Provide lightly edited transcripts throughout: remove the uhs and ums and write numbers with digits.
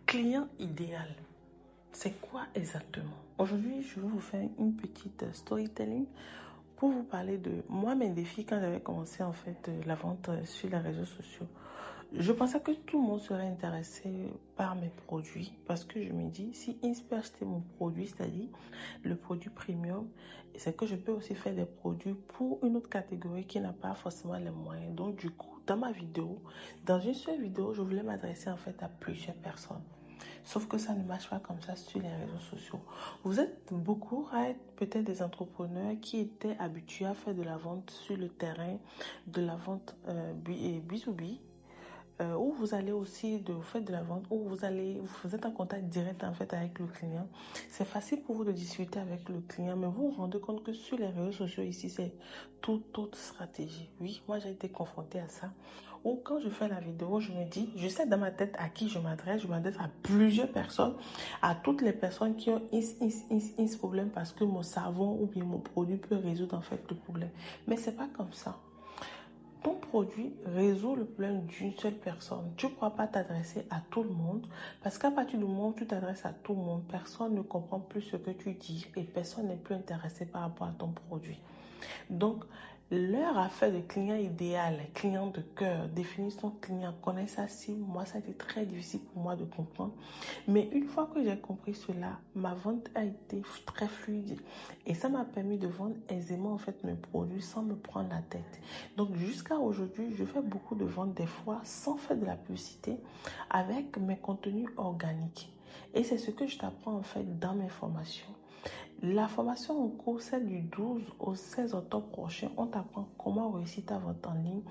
client idéal, c'est quoi exactement? Aujourd'hui, je vais vous faire une petite storytelling pour vous parler de moi, mes défis quand j'avais commencé en fait la vente sur les réseaux sociaux. Je pensais que tout le monde serait intéressé par mes produits parce que je me dis, si ils peuvent acheter mon produit, c'est-à-dire le produit premium, c'est que je peux aussi faire des produits pour une autre catégorie qui n'a pas forcément les moyens. Donc du coup, dans ma vidéo, dans une seule vidéo, je voulais m'adresser en fait à plusieurs personnes. Sauf que ça ne marche pas comme ça sur les réseaux sociaux. Vous êtes beaucoup à être peut-être des entrepreneurs qui étaient habitués à faire de la vente sur le terrain, de la vente B2B, où vous allez aussi vous faites de la vente, où vous êtes en contact direct en fait avec le client. C'est facile pour vous de discuter avec le client, mais vous vous rendez compte que sur les réseaux sociaux ici, c'est toute autre stratégie. Oui, moi j'ai été confrontée à ça. Ou quand je fais la vidéo, je me dis, je sais dans ma tête à qui je m'adresse à plusieurs personnes, à toutes les personnes qui ont ce problème parce que mon savon ou bien mon produit peut résoudre en fait le problème. Mais c'est pas comme ça. Ton produit résout le problème d'une seule personne. Tu ne pourras pas t'adresser à tout le monde parce qu'à partir du moment où tu t'adresses à tout le monde, personne ne comprend plus ce que tu dis et personne n'est plus intéressé par rapport à ton produit. Donc, leur affaire de client idéal, client de cœur, définir son client, connaître sa cible, moi, ça a été très difficile pour moi de comprendre. Mais une fois que j'ai compris cela, ma vente a été très fluide et ça m'a permis de vendre aisément en fait mes produits sans me prendre la tête. Donc, jusqu'à aujourd'hui, je fais beaucoup de ventes des fois sans faire de la publicité avec mes contenus organiques. Et c'est ce que je t'apprends en fait dans mes formations. La formation en cours, celle du 12 au 16 octobre prochain, on t'apprend comment réussir ta vente en ligne,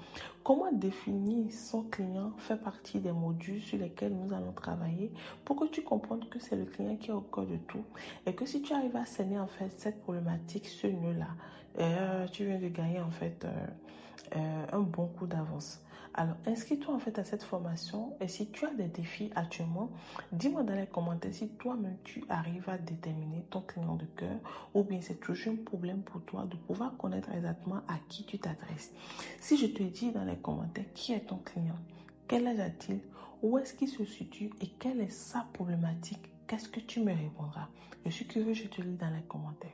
comment définir son client fait partie des modules sur lesquels nous allons travailler pour que tu comprennes que c'est le client qui est au cœur de tout et que si tu arrives à cerner en fait cette problématique, ce nœud-là, tu viens de gagner en fait un bon coup d'avance. Alors, inscris-toi en fait à cette formation et si tu as des défis actuellement, dis-moi dans les commentaires si toi-même tu arrives à déterminer ton client de cœur ou bien c'est toujours un problème pour toi de pouvoir connaître exactement à qui tu t'adresses. Si je te dis dans les commentaires qui est ton client, quel âge a-t-il, où est-ce qu'il se situe et quelle est sa problématique, qu'est-ce que tu me répondras? Je suis curieux, je te lis dans les commentaires.